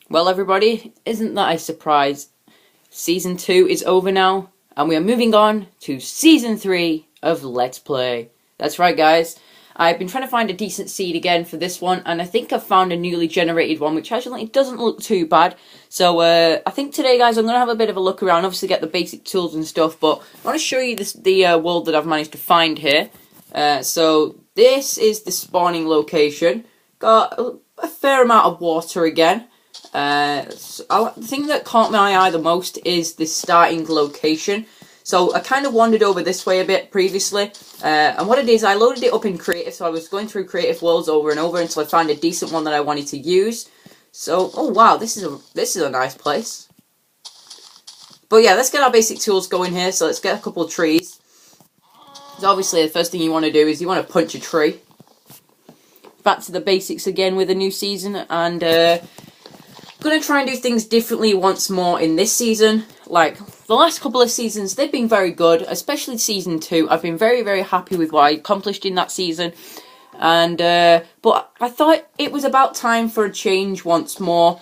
Well, everybody, isn't that a surprise? Season 2 is over now, and we are moving on to Season 3 of Let's Play. That's right, guys. I've been trying to find a decent seed again for this one, and I think I've found a newly generated one, which actually doesn't look too bad. So, I think today, guys, I'm going to have a bit of a look around, obviously get the basic tools and stuff, but I want to show you the world that I've managed to find here. So, this is the spawning location. Got a fair amount of water again. The thing that caught my eye the most is the starting location. So I kind of wandered over this way a bit previously, and what it is, I loaded it up in creative, so I was going through creative worlds over and over until I found a decent one that I wanted to use. So, oh wow, this is a nice place. But yeah, let's get our basic tools going here. So let's get a couple of trees. So obviously the first thing you want to do is you want to punch a tree. Back to the basics again with a new season, and going to try and do things differently once more in this season. Like the last couple of seasons, they've been very good, especially season 2. I've been very, very happy with what I accomplished in that season. And but I thought it was about time for a change once more.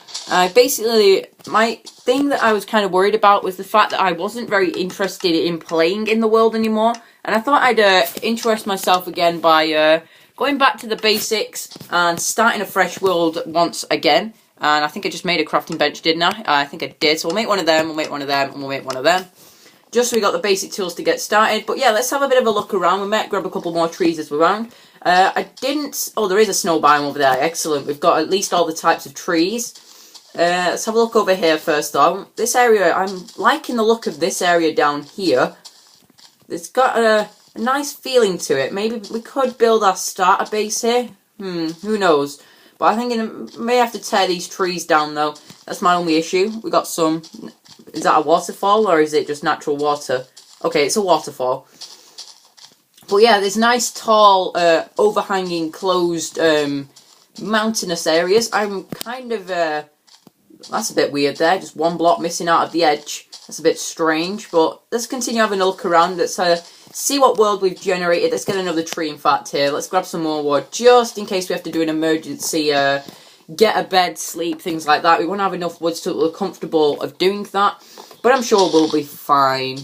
Basically, my thing that I was kind of worried about was the fact that I wasn't very interested in playing in the world anymore. And I thought I'd interest myself again by going back to the basics and starting a fresh world once again. And I think I just made a crafting bench, didn't I? I think I did. So we'll make one of them, we'll make one of them, and we'll make one of them. Just so we got the basic tools to get started. But yeah, let's have a bit of a look around. We might grab a couple more trees as we're around. I didn't... Oh, there is a snow biome over there. Excellent. We've got at least all the types of trees. Let's have a look over here first, though. This area, I'm liking the look of this area down here. It's got a nice feeling to it. Maybe we could build our starter base here. Who knows? But I think I may have to tear these trees down, though. That's my only issue. We got some... Is that a waterfall, or is it just natural water? Okay, it's a waterfall. But yeah, there's nice, tall, overhanging, closed, mountainous areas. I'm kind of... That's a bit weird there. Just one block missing out of the edge. That's a bit strange. But let's continue having a look around. Let's see what world we've generated. Let's get another tree, in fact, here. Let's grab some more wood, just in case we have to do an emergency, get a bed, sleep, things like that. We want to have enough wood so we're comfortable of doing that. But I'm sure we'll be fine.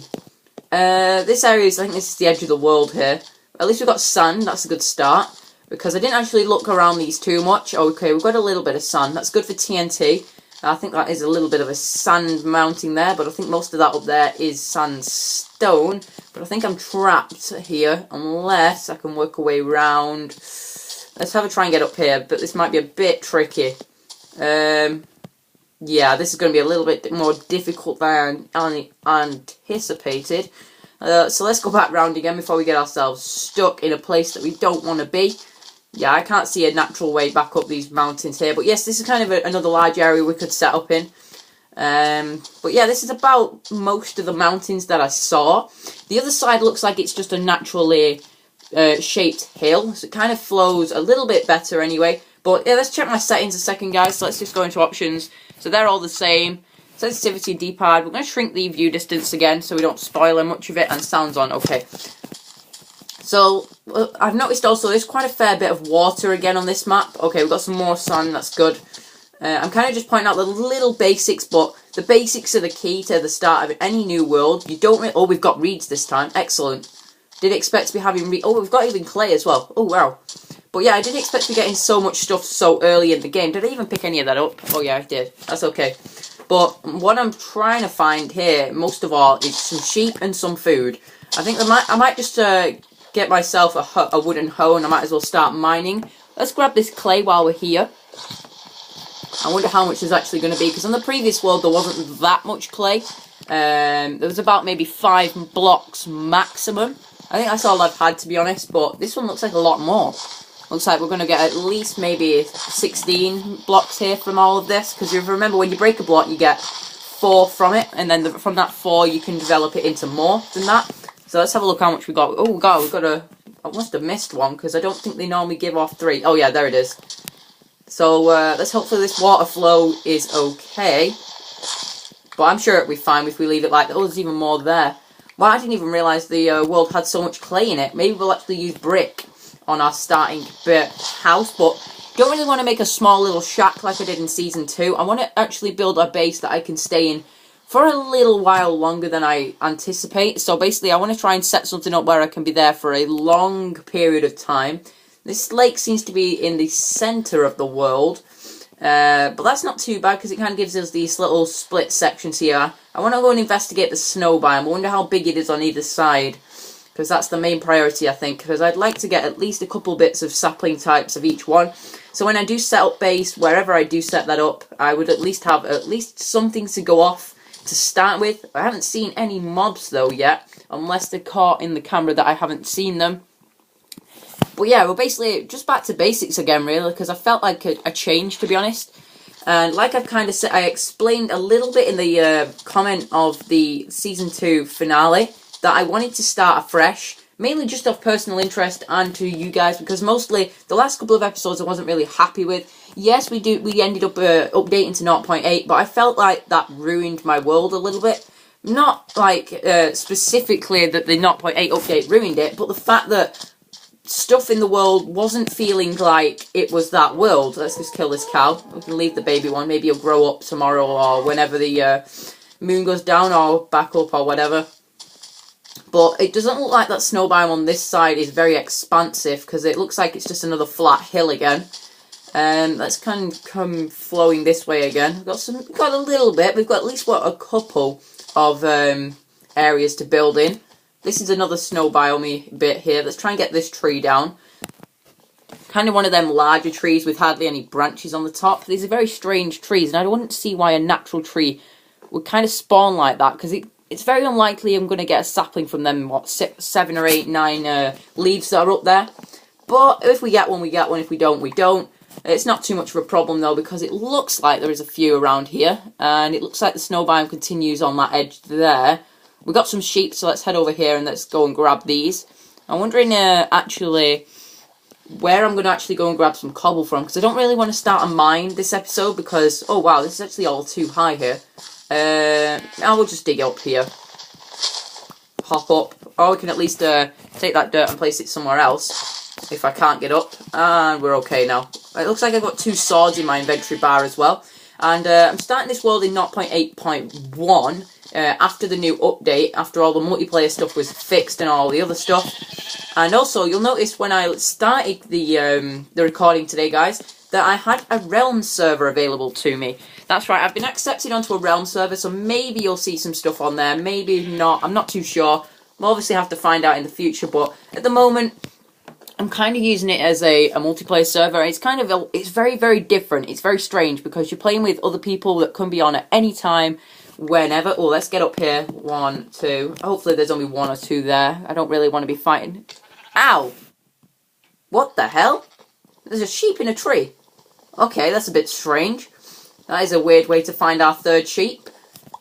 This area is, I think this is the edge of the world here. At least we've got sand. That's a good start. Because I didn't actually look around these too much. Okay, we've got a little bit of sand. That's good for TNT. I think that is a little bit of a sand mounting there, but I think most of that up there is sandstone. But I think I'm trapped here, unless I can work a way around. Let's have a try and get up here, but this might be a bit tricky. Yeah, this is going to be a little bit more difficult than anticipated. So let's go back round again before we get ourselves stuck in a place that we don't want to be. Yeah, I can't see a natural way back up these mountains here. But yes, this is kind of another large area we could set up in. But yeah, this is about most of the mountains that I saw. The other side looks like it's just a naturally shaped hill. So it kind of flows a little bit better anyway. But yeah, let's check my settings a second, guys. So let's just go into options. So they're all the same. Sensitivity, D-pad. We're going to shrink the view distance again so we don't spoil much of it. And sounds on. Okay. So, I've noticed also there's quite a fair bit of water again on this map. Okay, we've got some more sand, that's good. I'm kind of just pointing out the little basics, but the basics are the key to the start of any new world. You don't really... Oh, we've got reeds this time. Excellent. Didn't expect to be having reeds. Oh, we've got even clay as well. Oh, wow. But yeah, I didn't expect to be getting so much stuff so early in the game. Did I even pick any of that up? Oh, yeah, I did. That's okay. But what I'm trying to find here, most of all, is some sheep and some food. I think I might just... get myself a wooden hoe, and I might as well start mining. Let's grab this clay while we're here. I wonder how much there's actually going to be, because on the previous world there wasn't that much clay. There was about maybe 5 blocks maximum. I think that's all I've had, to be honest, but this one looks like a lot more. Looks like we're going to get at least maybe 16 blocks here from all of this, because you remember when you break a block you get 4 from it, and then from that 4 you can develop it into more than that. So let's have a look how much we got. Oh, we've got a... I must have missed one, because I don't think they normally give off 3. Oh, yeah, there it is. So, let's hopefully this water flow is okay. But I'm sure it'll be fine if we leave it like that. Oh, there's even more there. Well, I didn't even realise the world had so much clay in it. Maybe we'll actually use brick on our starting house, but Don't really want to make a small little shack like I did in Season 2. I want to actually build a base that I can stay in for a little while longer than I anticipate. So basically, I want to try and set something up where I can be there for a long period of time. This lake seems to be in the center of the world. But that's not too bad because it kind of gives us these little split sections here. I want to go and investigate the snow biome. I wonder how big it is on either side. Because that's the main priority, I think. Because I'd like to get at least a couple bits of sapling types of each one. So when I do set up base, wherever I do set that up, I would at least have something to go off to start with. I haven't seen any mobs though yet, unless they're caught in the camera that I haven't seen them. But yeah, we're basically just back to basics again, really, because I felt like a change, to be honest. And like I've kind of said, I explained a little bit in the comment of the Season 2 finale that I wanted to start afresh. Mainly just off personal interest and to you guys, because mostly the last couple of episodes I wasn't really happy with. Yes, we ended up updating to 0.8, but I felt like that ruined my world a little bit. Not like specifically that the 0.8 update ruined it, but the fact that stuff in the world wasn't feeling like it was that world. Let's just kill this cow. We can leave the baby one. Maybe he'll grow up tomorrow or whenever the moon goes down or back up or whatever. But it doesn't look like that snow biome on this side is very expansive because it looks like it's just another flat hill again. Let's kind of come flowing this way again. We've got a little bit. We've got at least a couple of areas to build in. This is another snow biome bit here. Let's try and get this tree down. Kind of one of them larger trees with hardly any branches on the top. These are very strange trees, and I wouldn't see why a natural tree would kind of spawn like that because it's very unlikely I'm going to get a sapling from them, what, 7 or 8, 9 leaves that are up there. But if we get one, we get one. If we don't, we don't. It's not too much of a problem, though, because it looks like there is a few around here. And it looks like the snow biome continues on that edge there. We've got some sheep, so let's head over here and let's go and grab these. I'm wondering, actually, where I'm going to actually go and grab some cobble from, because I don't really want to start a mine this episode, because, oh wow, this is actually all too high here. I will just dig up here. Hop up. Or we can at least take that dirt and place it somewhere else. If I can't get up. And we're okay now. It looks like I've got 2 swords in my inventory bar as well. And I'm starting this world in 0.8.1. After the new update. After all the multiplayer stuff was fixed and all the other stuff. And also, you'll notice when I started the recording today, guys, that I had a Realm server available to me. That's right, I've been accepted onto a Realm server, so maybe you'll see some stuff on there, maybe not, I'm not too sure. We'll obviously have to find out in the future, but at the moment, I'm kind of using it as a multiplayer server. It's kind of, it's very, very different. It's very strange, because you're playing with other people that can be on at any time, whenever. Oh, let's get up here. 1, 2. Hopefully there's only 1 or 2 there. I don't really want to be fighting. Ow! What the hell? There's a sheep in a tree. Okay, that's a bit strange. That is a weird way to find our 3rd sheep.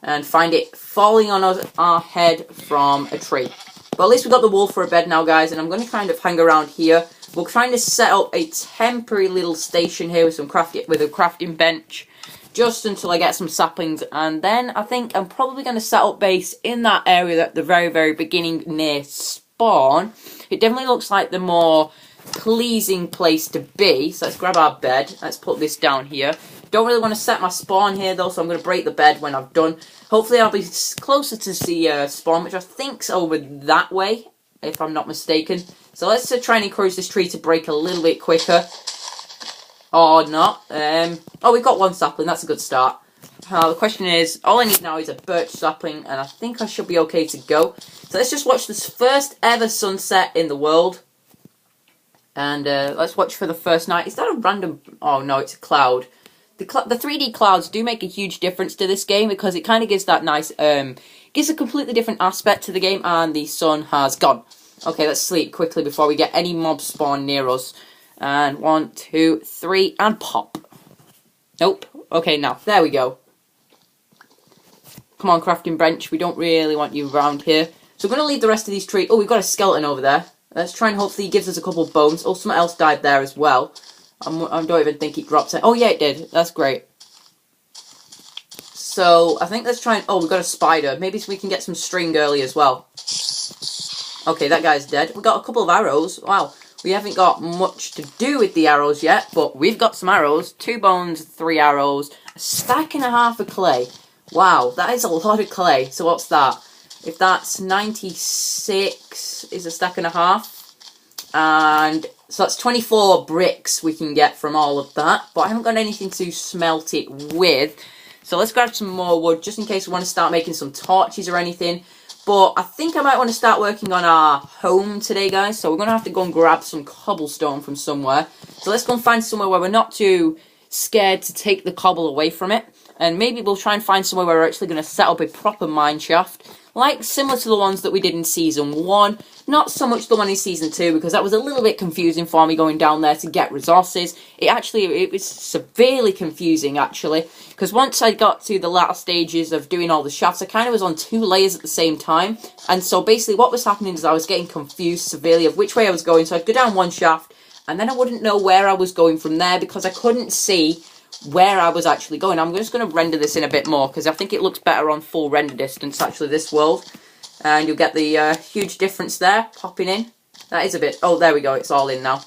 And find it falling on our head from a tree. But at least we've got the wool for a bed now, guys. And I'm going to kind of hang around here. We're trying to set up a temporary little station here with a crafting bench. Just until I get some saplings. And then I think I'm probably going to set up base in that area at the very, very beginning near spawn. It definitely looks like the more pleasing place to be. So let's grab our bed. Let's put this down here. Don't really want to set my spawn here though, so I'm going to break the bed when I've done. Hopefully I'll be closer to the spawn, which I think's over that way, if I'm not mistaken. So let's try and encourage this tree to break a little bit quicker. Or not. Oh, we've got 1 sapling, that's a good start. The question is, all I need now is a birch sapling, and I think I should be okay to go. So let's just watch this first ever sunset in the world. And let's watch for the first night. Is that a random... Oh no, it's a cloud. The 3D clouds do make a huge difference to this game because it kind of gives that nice, gives a completely different aspect to the game, and the sun has gone. Okay, let's sleep quickly before we get any mobs spawn near us. And 1, 2, 3, and pop. Nope. Okay, now, there we go. Come on, crafting bench, we don't really want you around here. So we're going to leave the rest of these trees. Oh, we've got a skeleton over there. Let's try and hopefully he gives us a couple of bones. Oh, something else died there as well. I don't even think it dropped it. Oh, yeah, it did. That's great. So, I think let's try and... Oh, we've got a spider. Maybe we can get some string early as well. Okay, that guy's dead. We got a couple of arrows. Wow. We haven't got much to do with the arrows yet, but we've got some arrows. 2 bones, 3 arrows, a stack and a half of clay. Wow, that is a lot of clay. So what's that? If that's 96 is a stack and a half. And so that's 24 bricks we can get from all of that. But I haven't got anything to smelt it with. So let's grab some more wood just in case we want to start making some torches or anything. But I think I might want to start working on our home today, guys. So we're going to have to go and grab some cobblestone from somewhere. So let's go and find somewhere where we're not too scared to take the cobble away from it. And maybe we'll try and find somewhere where we're actually going to set up a proper mine shaft. Like, similar to the ones that we did in Season 1. Not so much the one in Season 2, because that was a little bit confusing for me going down there to get resources. It was severely confusing, actually. Because once I got to the latter stages of doing all the shafts, I kind of was on 2 layers at the same time. And so basically what was happening is I was getting confused severely of which way I was going. So I'd go down one shaft, and then I wouldn't know where I was going from there, because I couldn't see where I was actually going. I'm just going to render this in a bit more, because I think it looks better on full render distance, actually, this world. And you'll get the huge difference there, popping in. That is a bit... Oh, there we go, it's all in now.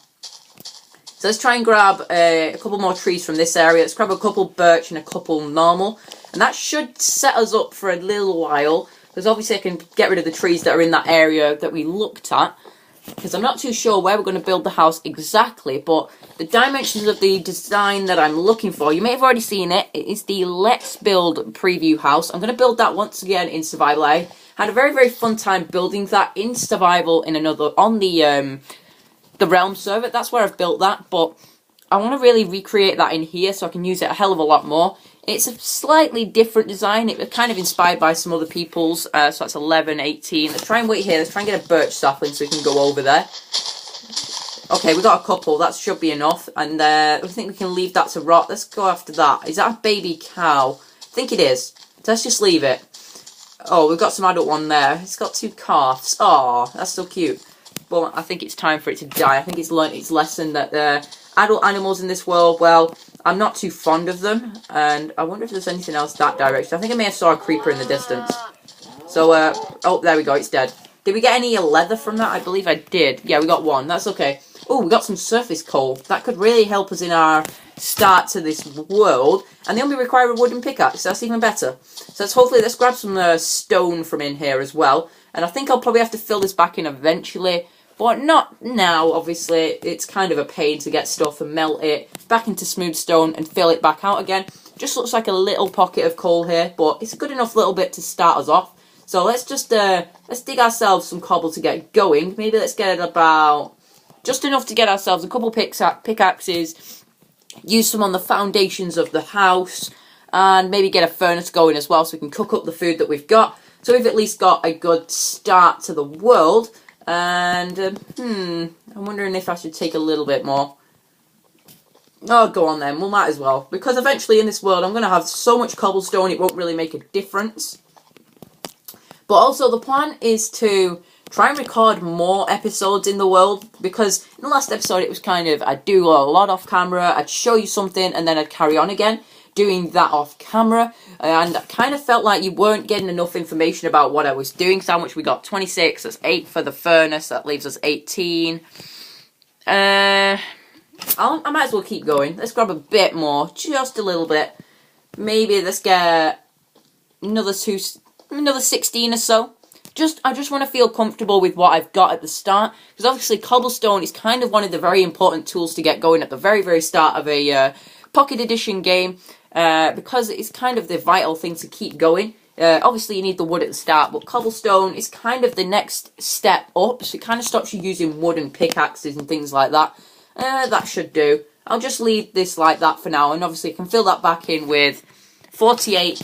So let's try and grab a couple more trees from this area. Let's grab a couple birch and a couple normal. And that should set us up for a little while, because obviously I can get rid of the trees that are in that area that we looked at. Because I'm not too sure where we're going to build the house exactly, but the dimensions of the design that I'm looking for, you may have already seen it. It is the Let's Build preview house. I'm going to build that once again in survival. I had a very, very fun time building that in survival on the Realm server. That's where I've built that, but I want to really recreate that in here so I can use it a hell of a lot more. It's a slightly different design. It was kind of inspired by some other people's. So that's 11, 18. Let's try and wait here. Let's try and get a birch sapling so we can go over there. Okay, we got a couple. That should be enough. And I think we can leave that to rot. Let's go after that. Is that a baby cow? I think it is. Let's just leave it. Oh, we've got some adult one there. It's got 2 calves. Oh, that's so cute. But I think it's time for it to die. I think it's learned its lesson that adult animals in this world, well, I'm not too fond of them. And I wonder if there's anything else that direction. I think I may have saw a creeper in the distance. So, oh, there we go. It's dead. Did we get any leather from that? I believe I did. Yeah, we got 1. That's okay. Oh, we got some surface coal. That could really help us in our start to this world. And they only require a wooden pickaxe. That's even better. So let's grab some stone from in here as well. And I think I'll probably have to fill this back in eventually. But not now, obviously. It's kind of a pain to get stuff and melt it back into smooth stone and fill it back out again. Just looks like a little pocket of coal here, but it's a good enough little bit to start us off. So let's just let's dig ourselves some cobble to get going. Maybe let's get about just enough to get ourselves a couple pickaxes. Use some on the foundations of the house, and maybe get a furnace going as well so we can cook up the food that we've got. So we've at least got a good start to the world. And, I'm wondering if I should take a little bit more. Oh, go on then, we might as well. Because eventually in this world I'm going to have so much cobblestone it won't really make a difference. But also the plan is to try and record more episodes in the world. Because in the last episode it was kind of, I'd do a lot off camera, I'd show you something and then I'd carry on again. Doing that off camera, and I kind of felt like you weren't getting enough information about what I was doing. So how much we got? 26, that's 8 for the furnace, that leaves us 18. I might as well keep going. Let's grab a bit more, just a little bit. Maybe let's get another 16 or so. I just want to feel comfortable with what I've got at the start, because obviously cobblestone is kind of one of the very important tools to get going at the very, very start of a Pocket Edition game. Because it's kind of the vital thing to keep going. Obviously you need the wood at the start, but cobblestone is kind of the next step up, so it kind of stops you using wooden pickaxes and things like that. That should do. I'll just leave this like that for now, and obviously I can fill that back in with 48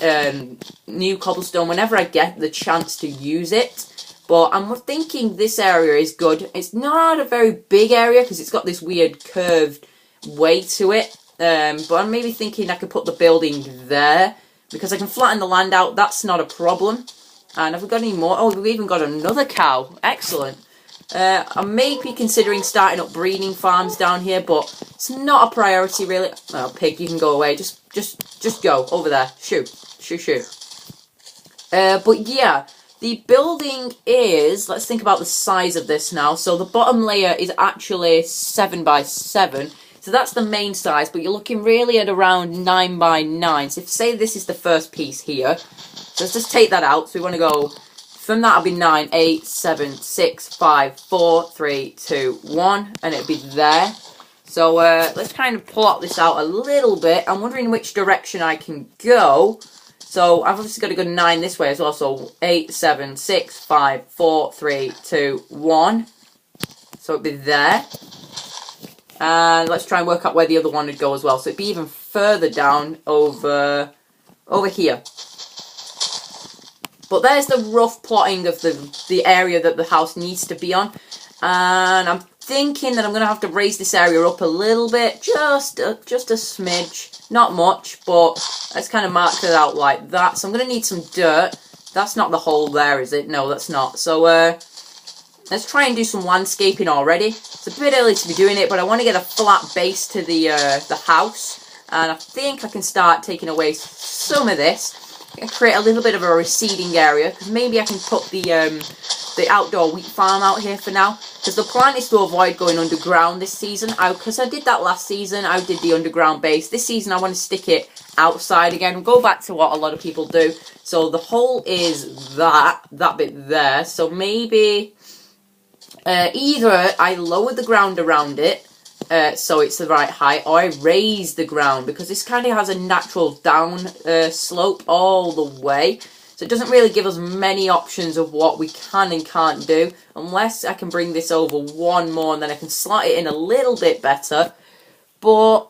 new cobblestone whenever I get the chance to use it. But I'm thinking this area is good. It's not a very big area because it's got this weird curved way to it. But I'm maybe thinking I could put the building there, because I can flatten the land out, that's not a problem. And have we got any more? Oh, we've even got another cow. Excellent. I may be considering starting up breeding farms down here, but it's not a priority really. Oh, pig, you can go away. Just go over there. Shoo. Shoo, shoo. But yeah, The building is, let's think about the size of this now. So the bottom layer is actually 7 by 7. So that's the main size, but you're looking really at around 9 by 9. So if say this is the first piece here, so let's just take that out. So we want to go from that, it'll be 9, 8, 7, 6, 5, 4, 3, 2, 1, and it'll be there. So let's kind of plot this out a little bit. I'm wondering which direction I can go. So I've obviously got to go 9 this way as well. So 8, 7, 6, 5, 4, 3, 2, 1. So it'll be there. And let's try and work out where the other one would go as well. So it'd be even further down over here. But there's the rough plotting of the area that the house needs to be on. And I'm thinking that I'm going to have to raise this area up a little bit. Just a smidge. Not much, but let's kind of mark it out like that. So I'm going to need some dirt. That's not the hole there, is it? No, that's not. So let's try and do some landscaping already. It's a bit early to be doing it, but I want to get a flat base to the house. And I think I can start taking away some of this. And create a little bit of a receding area, because maybe I can put the outdoor wheat farm out here for now, because the plan is to avoid going underground this season, because I did that last season. I did the underground base. This season I want to stick it outside again and go back to what a lot of people do. So the hole is that bit there, so maybe either I lower the ground around it so it's the right height, or I raise the ground, because this kind of has a natural down slope all the way. So it doesn't really give us many options of what we can and can't do, unless I can bring this over one more and then I can slot it in a little bit better. But,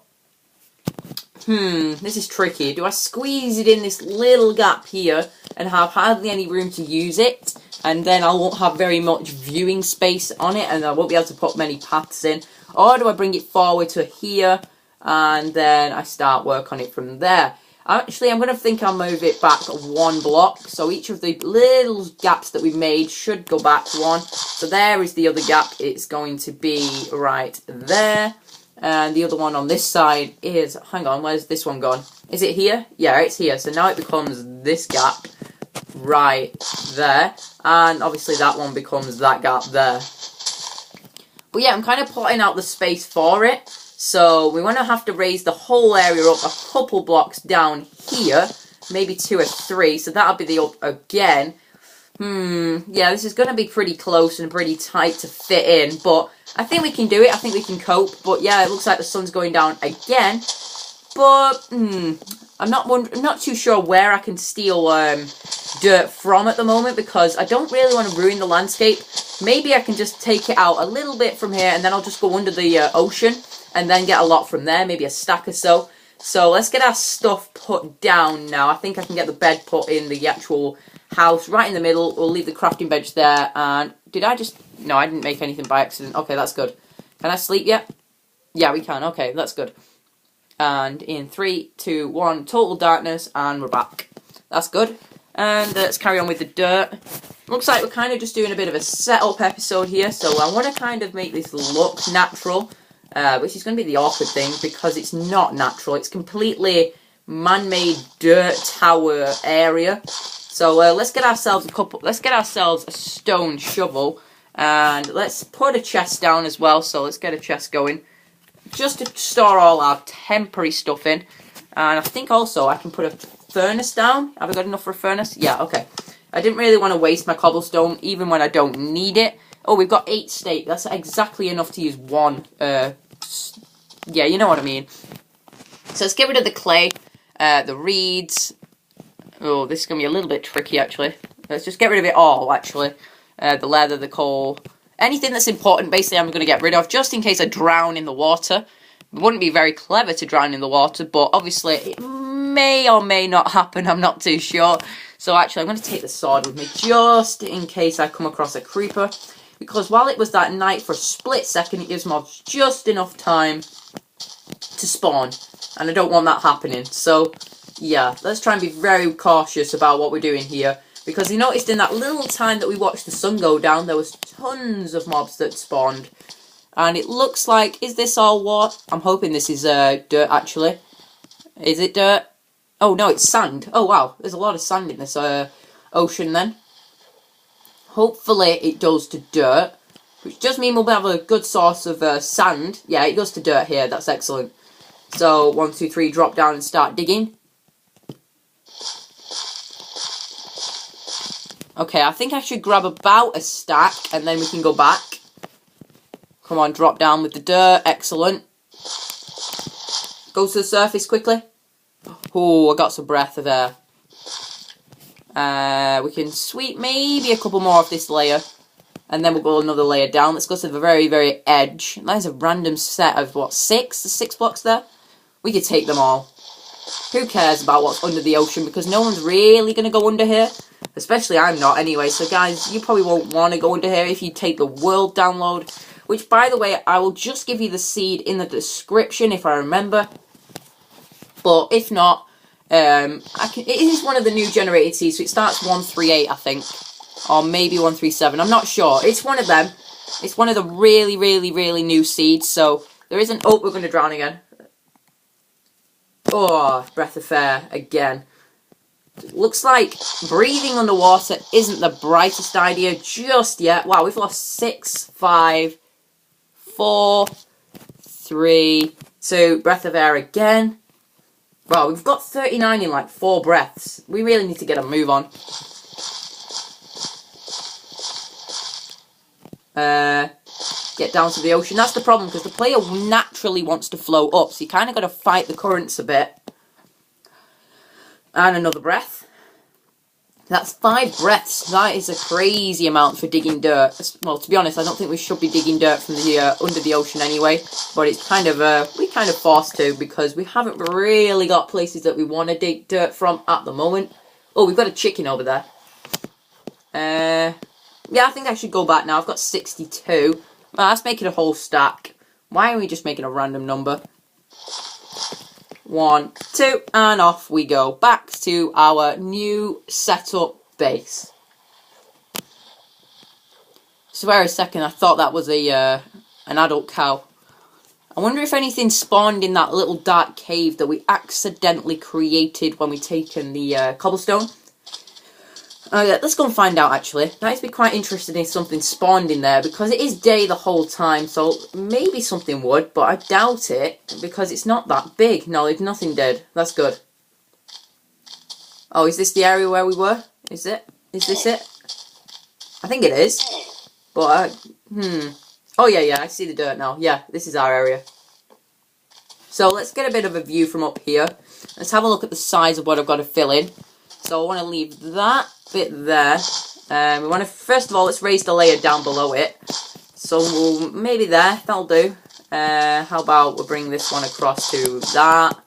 this is tricky. Do I squeeze it in this little gap here and have hardly any room to use it? And then I won't have very much viewing space on it, and I won't be able to put many paths in. Or do I bring it forward to here, and then I start work on it from there? Actually, I'm going to think I'll move it back one block. So each of the little gaps that we made should go back one. So there is the other gap. It's going to be right there. And the other one on this side is, hang on, where's this one gone? Is it here? Yeah, it's here. So now it becomes this gap right there. And obviously that one becomes that gap there. But yeah, I'm kind of plotting out the space for it. So we want to have to raise the whole area up a couple blocks down here. Maybe 2 or 3. So that'll be the up again. Yeah, this is going to be pretty close and pretty tight to fit in. But I think we can do it. I think we can cope. But yeah, it looks like the sun's going down again. But, I'm not too sure where I can steal dirt from at the moment, because I don't really want to ruin the landscape. Maybe I can just take it out a little bit from here, and then I'll just go under the ocean and then get a lot from there, maybe a stack or so. So let's get our stuff put down now. I think I can get the bed put in the actual house right in the middle. We'll leave the crafting bench there. And did I just... No, I didn't make anything by accident. Okay, that's good. Can I sleep yet? Yeah, we can. Okay, that's good. And in 3, 2, 1, total darkness, and we're back. That's good. And let's carry on with the dirt. Looks like we're kind of just doing a bit of a setup episode here, so I want to kind of make this look natural, which is going to be the awkward thing, because it's not natural. It's completely man-made dirt tower area. So let's get ourselves a stone shovel, and let's put a chest down as well. So let's get a chest going, just to store all our temporary stuff in. And I think also I can put a furnace down. Have I got enough for a furnace? Yeah, okay. I didn't really want to waste my cobblestone, even when I don't need it. Oh, we've got 8 steak. That's exactly enough to use one. Yeah, you know what I mean. So let's get rid of the clay, the reeds. Oh, this is going to be a little bit tricky, actually. Let's just get rid of it all, actually. The leather, the coal. Anything that's important, basically, I'm going to get rid of, just in case I drown in the water. It wouldn't be very clever to drown in the water, but obviously it may or may not happen. I'm not too sure. So actually, I'm going to take the sword with me, just in case I come across a creeper. Because while it was that night, for a split second, it gives mobs just enough time to spawn. And I don't want that happening. So, yeah, let's try and be very cautious about what we're doing here. Because you noticed in that little time that we watched the sun go down, there was tons of mobs that spawned. And it looks like, is this all what? I'm hoping this is dirt, actually. Is it dirt? Oh, no, it's sand. Oh, wow. There's a lot of sand in this ocean, then. Hopefully it goes to dirt, which does mean we'll have a good source of sand. Yeah, it goes to dirt here. That's excellent. So 1, 2, 3, drop down and start digging. Okay, I think I should grab about a stack and then we can go back. Come on, drop down with the dirt. Excellent. Go to the surface quickly. Oh, I got some breath of air. We can sweep maybe a couple more off this layer. And then we'll go another layer down. Let's go to the very, very edge. That is a random set of, what, 6? There's 6 blocks there? We could take them all. Who cares about what's under the ocean? Because no one's really going to go under here. Especially I'm not anyway. So guys, you probably won't want to go under here if you take the world download. Which, by the way, I will just give you the seed in the description if I remember. But if not, it is one of the new generated seeds. So it starts 138, I think. Or maybe 137. I'm not sure. It's one of them. It's one of the really, really, really new seeds. So there isn't... Oh, we're going to drown again. Oh, breath of air again. Looks like breathing underwater isn't the brightest idea just yet. Wow, we've lost 6, 5, 4, 3, 2. Breath of air again. Wow, we've got 39 in like 4 breaths. We really need to get a move on. Get down to the ocean. That's the problem, because the player naturally wants to flow up, so you kind of got to fight the currents a bit. And another breath. That's 5 breaths. That is a crazy amount for digging dirt. Well, to be honest, I don't think we should be digging dirt from the under the ocean anyway. But it's kind of we're kind of forced to, because we haven't really got places that we want to dig dirt from at the moment. Oh, we've got a chicken over there. Yeah, I think I should go back now. I've got 62. Well, let's make it a whole stack. Why are we just making a random number? 1, 2, and off we go. Back to our new setup base. Swear a second, I thought that was an adult cow. I wonder if anything spawned in that little dark cave that we accidentally created when we taken the cobblestone. Yeah, let's go and find out, actually. I'd be quite interested if something spawned in there, because it is day the whole time, so maybe something would, but I doubt it, because it's not that big. No, there's nothing dead. That's good. Oh, is this the area where we were? Is it? Is this it? I think it is. But, Oh, yeah, I see the dirt now. Yeah, this is our area. So, let's get a bit of a view from up here. Let's have a look at the size of what I've got to fill in. So, I want to leave that bit there. We want to, first of all, let's raise the layer down below it. So we'll, maybe there, that'll do. How about we'll bring this one across to that.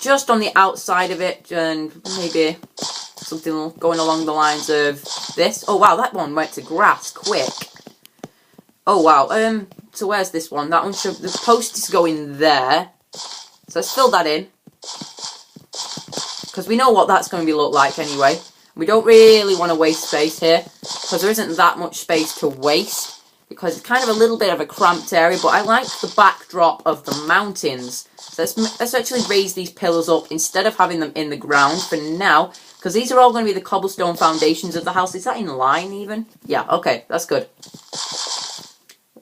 Just on the outside of it, and maybe something going along the lines of this. Oh wow, that one went to grass, quick. Oh wow, so where's this one? That one should, the post is going there. So let's fill that in. Because we know what that's going to look like anyway. We don't really want to waste space here, because there isn't that much space to waste, because it's kind of a little bit of a cramped area, but I like the backdrop of the mountains. So let's actually raise these pillars up instead of having them in the ground for now, because these are all going to be the cobblestone foundations of the house. Is that in line even? Yeah, okay, that's good.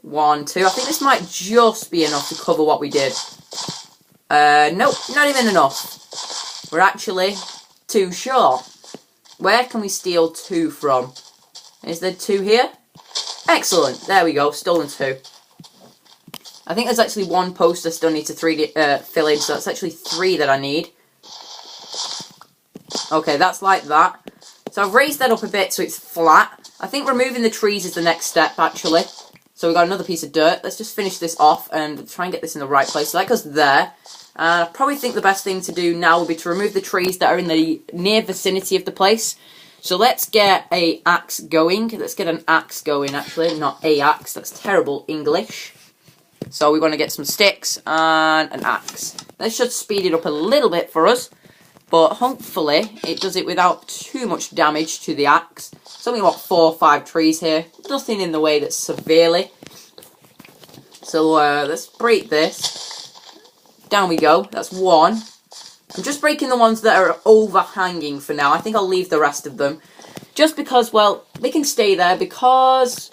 1, 2. I think this might just be enough to cover what we did. Nope, not even enough. We're actually too short. Where can we steal 2 from? Is there 2 here? Excellent. There we go. Stolen 2. I think there's actually 1 post I still need to fill in, so that's actually 3 that I need. Okay, that's like that. So I've raised that up a bit so it's flat. I think removing the trees is the next step, actually. So we've got another piece of dirt. Let's just finish this off and try and get this in the right place. So that goes there. I probably think the best thing to do now would be to remove the trees that are in the near vicinity of the place. So let's get a axe going. Let's get an axe going, actually, not a axe. That's terrible English. So we want to get some sticks and an axe. This should speed it up a little bit for us, but hopefully it does it without too much damage to the axe. It's only, what, 4 or 5 trees here. Nothing in the way that's severely. So let's break this. Down we go. That's 1. I'm just breaking the ones that are overhanging for now. I think I'll leave the rest of them. Just because, well, they can stay there because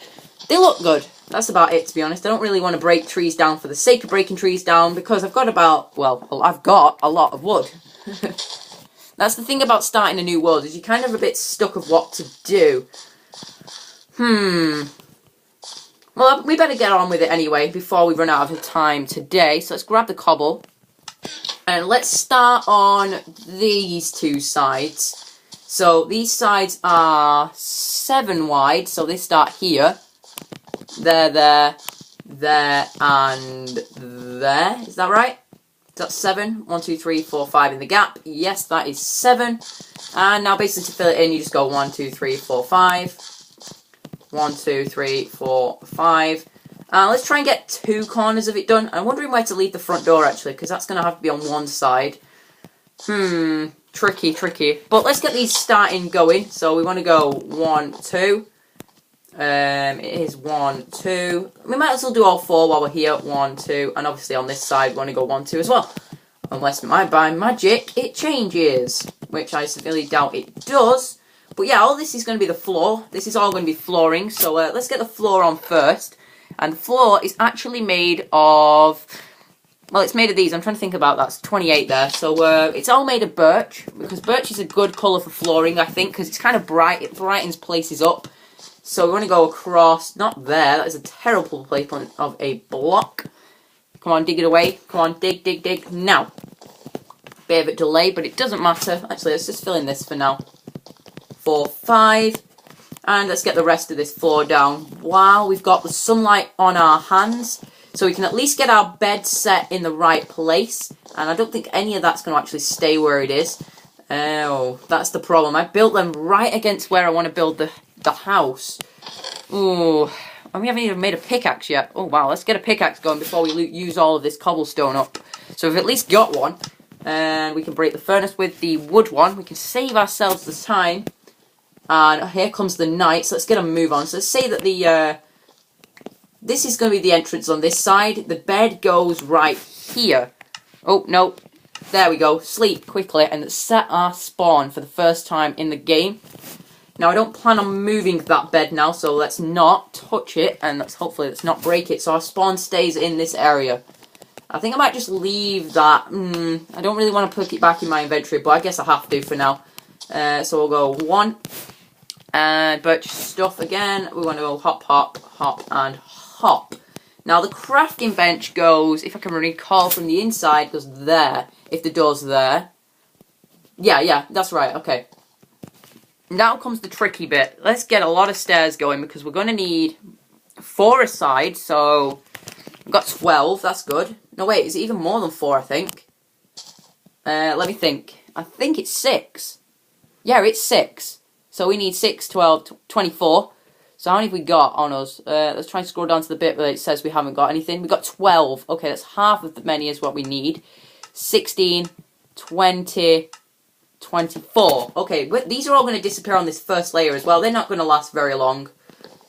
they look good. That's about it, to be honest. I don't really want to break trees down for the sake of breaking trees down because I've got I've got a lot of wood. That's the thing about starting a new world, is you're kind of a bit stuck of what to do. Well, we better get on with it anyway before we run out of time today. So let's grab the cobble. And let's start on these two sides. So these sides are 7 wide. So they start here. There, and there. Is that right? That's 7. 1, 2, 3, 4, 5 in the gap. Yes, that is 7. And now basically to fill it in, you just go 1, 2, 3, 4, 5. 1, 2, 3, 4, 5. Let's try and get 2 corners of it done. I'm wondering where to leave the front door, actually, because that's going to have to be on one side. Tricky. But let's get these starting going. So we want to go 1, 2. It is 1, 2. We might as well do all 4 while we're here. 1, 2. And obviously on this side, we want to go 1, 2 as well. Unless by magic, it changes. Which I severely doubt it does. But yeah, all this is going to be the floor. This is all going to be flooring. So let's get the floor on first. And the floor is actually made of... Well, it's made of these. I'm trying to think about that. It's 28 there. So it's all made of birch. Because birch is a good colour for flooring, I think. Because it's kind of bright. It brightens places up. So we want to go across... Not there. That is a terrible placement of a block. Come on, dig it away. Come on, dig. Now. Bit of a delay, but it doesn't matter. Actually, let's just fill in this for now. 4, 5. And let's get the rest of this floor down while we've got the sunlight on our hands. So we can at least get our bed set in the right place. And I don't think any of that's going to actually stay where it is. Oh, that's the problem. I built them right against where I want to build the house. Ooh, and we haven't even made a pickaxe yet. Oh, wow, let's get a pickaxe going before we use all of this cobblestone up. So we've at least got one. And we can break the furnace with the wood one. We can save ourselves the time. And here comes the night, so let's get a move on. So let's say that this is going to be the entrance on this side. The bed goes right here. Oh, no. There we go. Sleep quickly and let's set our spawn for the first time in the game. Now, I don't plan on moving that bed now, so let's not touch it. And hopefully let's not break it, so our spawn stays in this area. I think I might just leave that. I don't really want to put it back in my inventory, but I guess I have to for now. So we'll go 1. And birch stuff again. We want to go hop, and hop. Now the crafting bench goes, if I can recall from the inside, goes there. If the door's there. Yeah, that's right, okay. Now comes the tricky bit. Let's get a lot of stairs going because we're going to need 4 aside. So we've got 12, that's good. No wait, is it even more than 4 I think? Let me think. I think it's 6. Yeah, it's 6. So we need 6, 12, 24. So how many have we got on us? Let's try and scroll down to the bit where it says we haven't got anything. We've got 12. Okay, that's half of the many is what we need. 16, 20, 24. Okay, these are all going to disappear on this first layer as well. They're not going to last very long.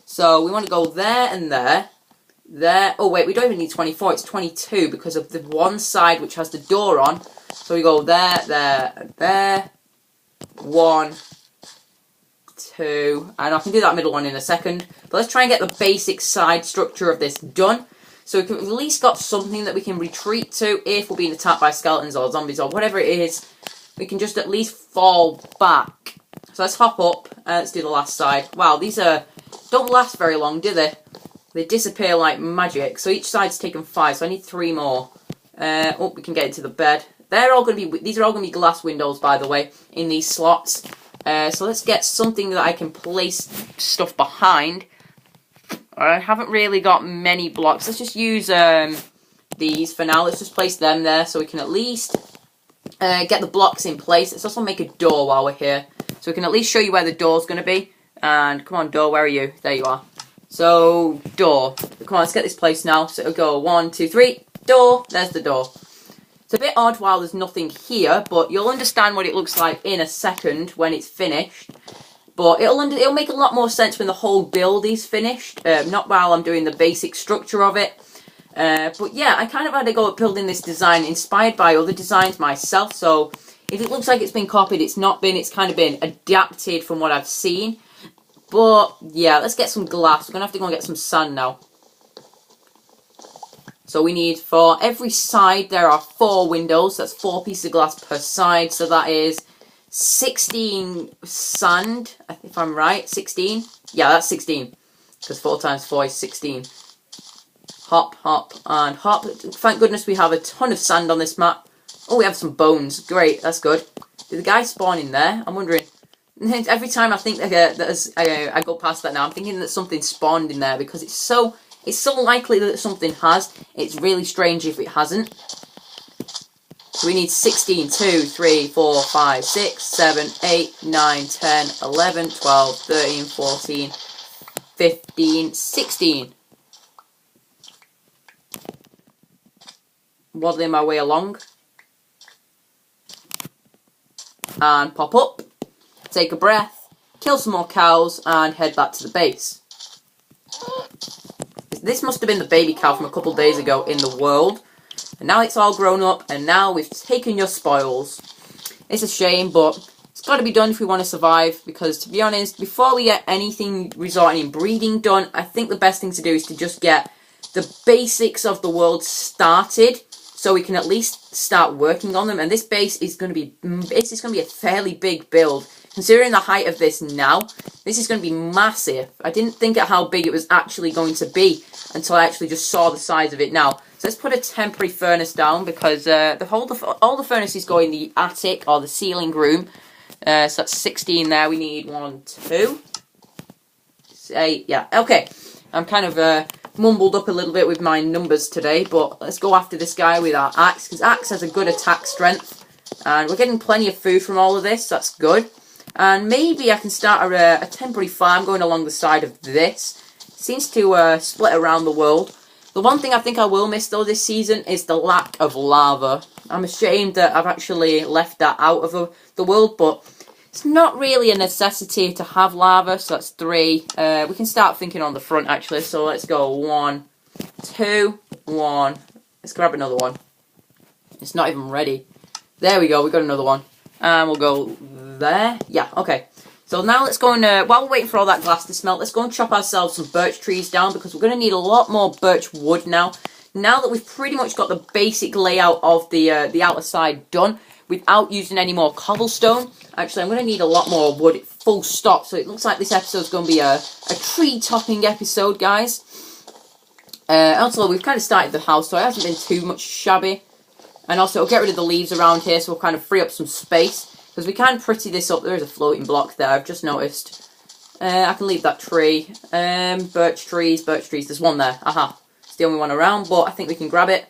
So we want to go there and there. There. Oh, wait, we don't even need 24. It's 22 because of the one side which has the door on. So we go there. 1, 2, and I can do that middle one in a second. But let's try and get the basic side structure of this done. So we've at least got something that we can retreat to if we're being attacked by skeletons or zombies or whatever it is. We can just at least fall back. So let's hop up and let's do the last side. Wow, these don't last very long, do they? They disappear like magic. So each side's taken 5, so I need 3 more. Oh, we can get into the bed. These are all going to be glass windows, by the way, in these slots. So let's get something that I can place stuff behind. I haven't really got many blocks. Let's just use these for now. Let's just place them there so we can at least get the blocks in place. Let's also make a door while we're here. So we can at least show you where the door's going to be. And come on, door, where are you? There you are. So, door. Come on, let's get this placed now. So it'll go 1, 2, 3. Door. There's the door. It's a bit odd while there's nothing here, but you'll understand what it looks like in a second when it's finished. But it'll make a lot more sense when the whole build is finished, not while I'm doing the basic structure of it. But yeah, I kind of had to go at building this design inspired by other designs myself, so if it looks like it's been copied, it's not been. It's kind of been adapted from what I've seen. But, yeah, let's get some glass. We're going to have to go and get some sand now. So we need, for every side, there are 4 windows. That's 4 pieces of glass per side. So that is 16 sand, if I'm right. 16? Yeah, that's 16. Because 4 times 4 is 16. Hop, hop, and hop. Thank goodness we have a ton of sand on this map. Oh, we have some bones. Great, that's good. Did the guy spawn in there? I'm wondering. Every time I think that I go past that now, I'm thinking that something spawned in there because it's so likely that something has. It's really strange if it hasn't. So we need 16, 2, 3, 4, 5, 6, 7, 8, 9, 10, 11, 12, 13, 14, 15, 16. Waddling my way along. And pop up. Take a breath. Kill some more cows and head back to the base. This must have been the baby cow from a couple days ago in the world. And now it's all grown up, and now we've taken your spoils. It's a shame, but it's got to be done if we want to survive, because to be honest, before we get anything resulting in breeding done, I think the best thing to do is to just get the basics of the world started, so we can at least start working on them. And this base is going to be, a fairly big build. Considering the height of this now, this is going to be massive. I didn't think at how big it was actually going to be until I actually just saw the size of it now. So let's put a temporary furnace down because all the furnaces go in the attic or the ceiling room. So that's 16 there. We need 1, 2, 8. Yeah, okay. I'm kind of mumbled up a little bit with my numbers today, but let's go after this guy with our axe because axe has a good attack strength, and we're getting plenty of food from all of this. So that's good. And maybe I can start a temporary farm going along the side of this. It seems to split around the world. The one thing I think I will miss though this season is the lack of lava. I'm ashamed that I've actually left that out of the world, but it's not really a necessity to have lava, so that's 3. We can start thinking on the front actually, so let's go 1, 2, 1. Let's grab another one. It's not even ready. There we go, we got another one. And we'll go there. Yeah, okay. So now let's go and, while we're waiting for all that glass to smelt, let's go and chop ourselves some birch trees down because we're going to need a lot more birch wood now. Now that we've pretty much got the basic layout of the outer side done without using any more cobblestone. Actually, I'm going to need a lot more wood, full stop. So it looks like this episode's going to be a tree topping episode, guys. Also, we've kind of started the house, so it hasn't been too much shabby. And also, we'll get rid of the leaves around here, so we'll kind of free up some space. Because we can pretty this up. There is a floating block there, I've just noticed. I can leave that tree. Birch trees. There's one there. Aha. It's the only one around, but I think we can grab it.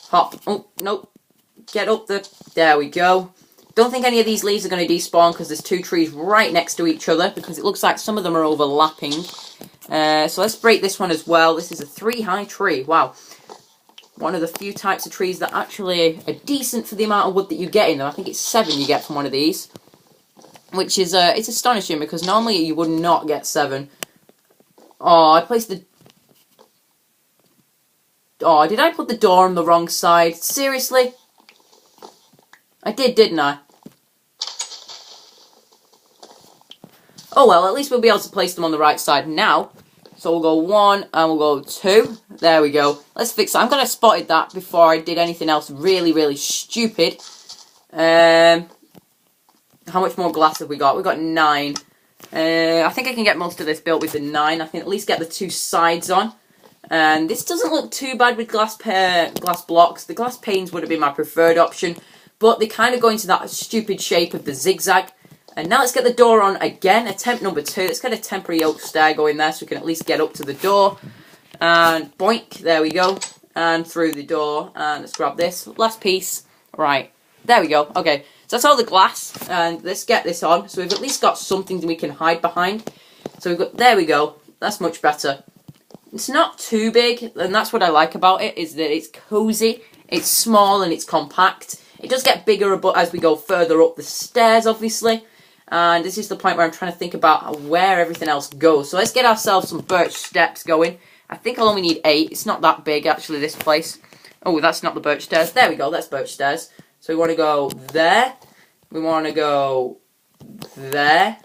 Hop. Oh, nope. Get up the... There we go. Don't think any of these leaves are going to despawn because there's 2 trees right next to each other. Because it looks like some of them are overlapping. So let's break this one as well. This is a 3-high tree. Wow. One of the few types of trees that actually are decent for the amount of wood that you get in them. I think it's 7 you get from one of these. Which is, it's astonishing because normally you would not get 7. Oh, I placed the... Oh, did I put the door on the wrong side? Seriously? I did, didn't I? Oh well, at least we'll be able to place them on the right side now. So we'll go 1 and we'll go 2. There we go. Let's fix that. I'm glad I spotted that before I did anything else really, really stupid. How much more glass have we got? We've got 9. I think I can get most of this built with the 9. I can at least get the 2 sides on. And this doesn't look too bad with glass blocks. The glass panes would have been my preferred option. But they kind of go into that stupid shape of the zigzag. And now let's get the door on again, attempt number 2. Let's get a temporary oak stair going there so we can at least get up to the door. And boink, there we go. And through the door. And let's grab this. Last piece. Right, there we go. Okay, so that's all the glass. And let's get this on. So we've at least got something that we can hide behind. So we've got, there we go. That's much better. It's not too big, and that's what I like about it, is that it's cozy, it's small, and it's compact. It does get bigger as we go further up the stairs, obviously. And this is the point where I'm trying to think about where everything else goes. So let's get ourselves some birch steps going. I think I'll only need 8. It's not that big, actually, this place. Oh, that's not the birch stairs. There we go, that's birch stairs. So we want to go there. We want to go there.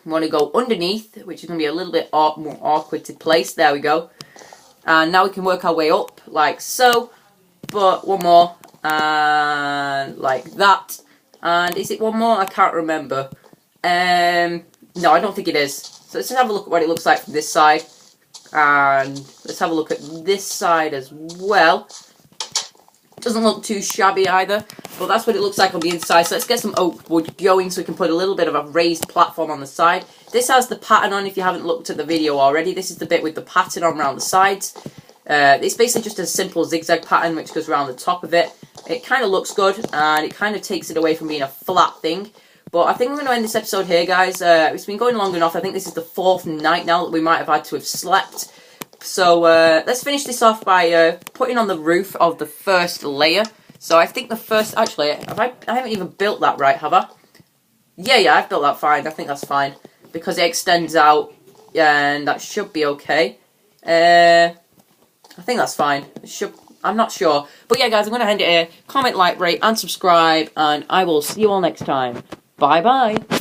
We want to go underneath, which is going to be a little bit more awkward to place. There we go. And now we can work our way up, like so. But one more, and like that. And is it one more? I can't remember. No, I don't think it is. So let's just have a look at what it looks like from this side. And let's have a look at this side as well. Doesn't look too shabby either, but that's what it looks like on the inside. So let's get some oak wood going so we can put a little bit of a raised platform on the side. This has the pattern on if you haven't looked at the video already. This is the bit with the pattern on around the sides. It's basically just a simple zigzag pattern which goes around the top of it. It kind of looks good and it kind of takes it away from being a flat thing. But I think we're going to end this episode here, guys. It's been going long enough. I think this is the 4th night now that we might have had to have slept. So let's finish this off by putting on the roof of the first layer. So I think the first... Actually, I haven't even built that right, have I? Yeah, I've built that fine. I think that's fine. Because it extends out and that should be okay. I think that's fine. I'm not sure. But yeah, guys, I'm going to end it here. Comment, like, rate, and subscribe. And I will see you all next time. Bye-bye.